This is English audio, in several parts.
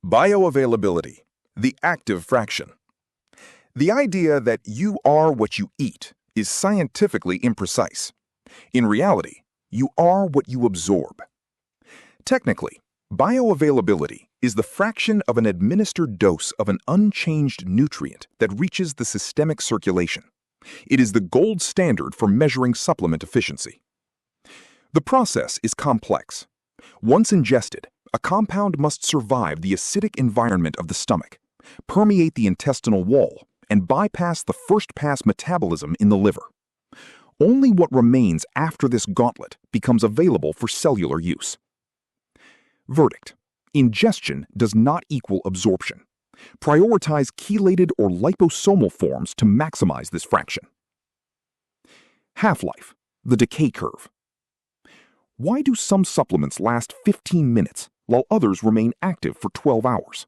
Bioavailability, the active fraction. The idea that you are what you eat is scientifically imprecise. In reality, you are what you absorb. Technically, bioavailability is the fraction of an administered dose of an unchanged nutrient that reaches the systemic circulation. It is the gold standard for measuring supplement efficiency. The process is complex. Once ingested, a compound must survive the acidic environment of the stomach, permeate the intestinal wall, and bypass the first-pass metabolism in the liver. Only what remains after this gauntlet becomes available for cellular use. Verdict: ingestion does not equal absorption. Prioritize chelated or liposomal forms to maximize this fraction. Half-life, the decay curve. Why do some supplements last 15 minutes while others remain active for 12 hours?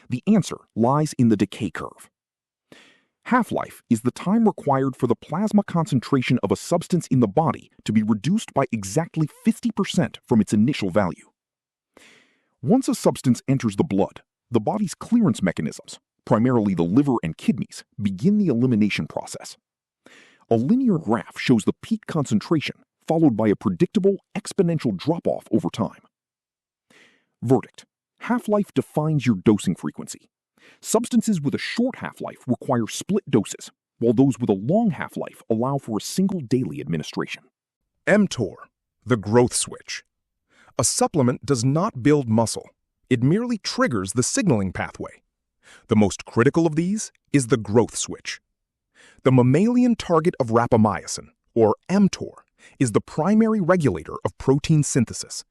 The answer lies in the decay curve. Half-life is the time required for the plasma concentration of a substance in the body to be reduced by exactly 50% from its initial value. Once a substance enters the blood, the body's clearance mechanisms, primarily the liver and kidneys, begin the elimination process. A linear graph shows the peak concentration, followed by a predictable exponential drop-off over time. Verdict: half-life defines your dosing frequency. Substances with a short half-life require split doses, while those with a long half-life allow for a single daily administration. mTOR, the growth switch. A supplement does not build muscle. It merely triggers the signaling pathway. The most critical of these is the growth switch. The mammalian target of rapamycin, or mTOR, is the primary regulator of protein synthesis.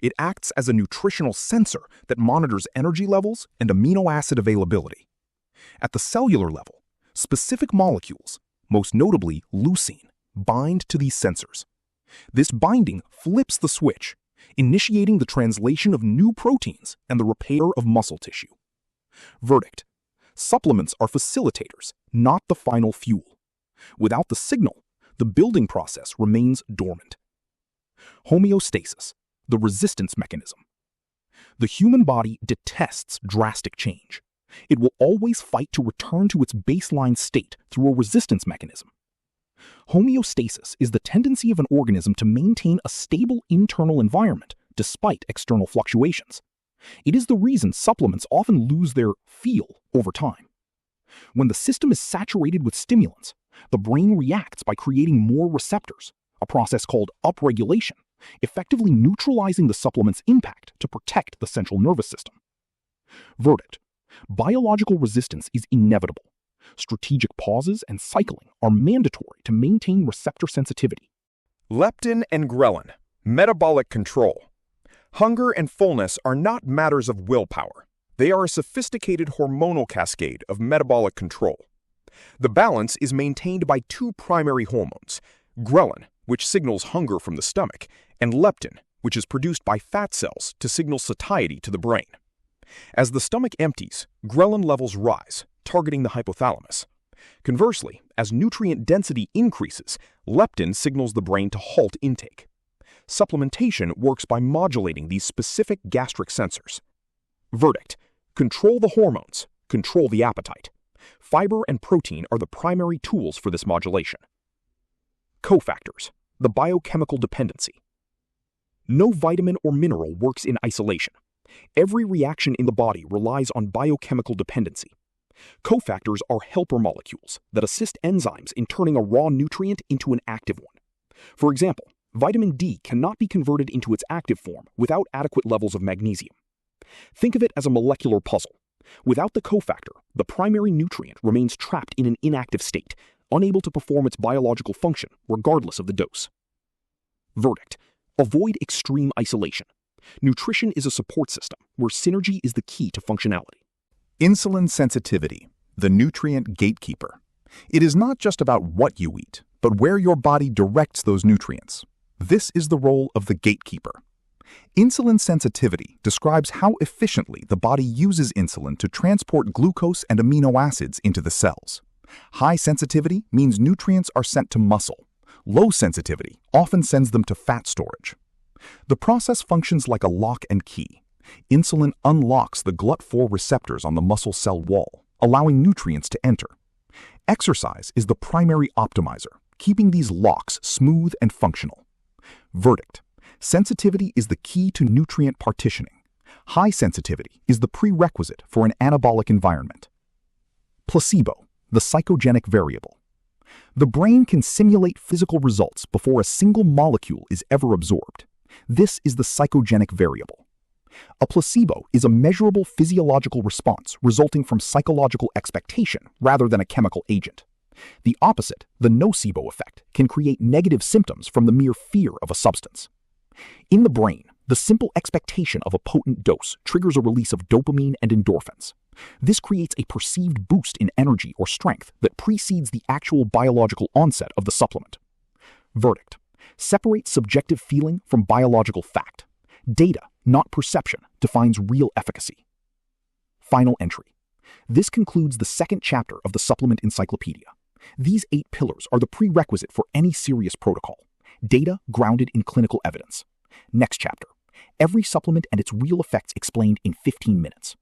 It acts as a nutritional sensor that monitors energy levels and amino acid availability. At the cellular level, specific molecules, most notably leucine, bind to these sensors. This binding flips the switch, initiating the translation of new proteins and the repair of muscle tissue. Verdict: supplements are facilitators, not the final fuel. Without the signal, the building process remains dormant. Homeostasis, the resistance mechanism. The human body detests drastic change. It will always fight to return to its baseline state through a resistance mechanism. Homeostasis is the tendency of an organism to maintain a stable internal environment despite external fluctuations. It is the reason supplements often lose their feel over time. When the system is saturated with stimulants, the brain reacts by creating more receptors, a process called upregulation, effectively neutralizing the supplement's impact to protect the central nervous system. Verdict: biological resistance is inevitable. Strategic pauses and cycling are mandatory to maintain receptor sensitivity. Leptin and ghrelin, metabolic control. Hunger and fullness are not matters of willpower. They are a sophisticated hormonal cascade of metabolic control. The balance is maintained by two primary hormones: ghrelin, which signals hunger from the stomach, and leptin, which is produced by fat cells to signal satiety to the brain. As the stomach empties, ghrelin levels rise, targeting the hypothalamus. Conversely, as nutrient density increases, leptin signals the brain to halt intake. Supplementation works by modulating these specific gastric sensors. Verdict: control the hormones, control the appetite. Fiber and protein are the primary tools for this modulation. Cofactors, the biochemical dependency. No vitamin or mineral works in isolation. Every reaction in the body relies on biochemical dependency. Cofactors are helper molecules that assist enzymes in turning a raw nutrient into an active one. For example, vitamin D cannot be converted into its active form without adequate levels of magnesium. Think of it as a molecular puzzle. Without the cofactor, the primary nutrient remains trapped in an inactive state, unable to perform its biological function regardless of the dose. Verdict: avoid extreme isolation. Nutrition is a support system where synergy is the key to functionality. Insulin sensitivity, the nutrient gatekeeper. It is not just about what you eat, but where your body directs those nutrients. This is the role of the gatekeeper. Insulin sensitivity describes how efficiently the body uses insulin to transport glucose and amino acids into the cells. High sensitivity means nutrients are sent to muscle. Low sensitivity often sends them to fat storage. The process functions like a lock and key. Insulin unlocks the GLUT4 receptors on the muscle cell wall, allowing nutrients to enter. Exercise is the primary optimizer, keeping these locks smooth and functional. Verdict: sensitivity is the key to nutrient partitioning. High sensitivity is the prerequisite for an anabolic environment. Placebo, the psychogenic variable. The brain can simulate physical results before a single molecule is ever absorbed. This is the psychogenic variable. A placebo is a measurable physiological response resulting from psychological expectation rather than a chemical agent. The opposite, the nocebo effect, can create negative symptoms from the mere fear of a substance. In the brain, the simple expectation of a potent dose triggers a release of dopamine and endorphins. This creates a perceived boost in energy or strength that precedes the actual biological onset of the supplement. Verdict: separate subjective feeling from biological fact. Data, not perception, defines real efficacy. Final entry. This concludes the second chapter of the supplement encyclopedia. These 8 pillars are the prerequisite for any serious protocol. Data grounded in clinical evidence. Next chapter. Every supplement and its real effects explained in 15 minutes.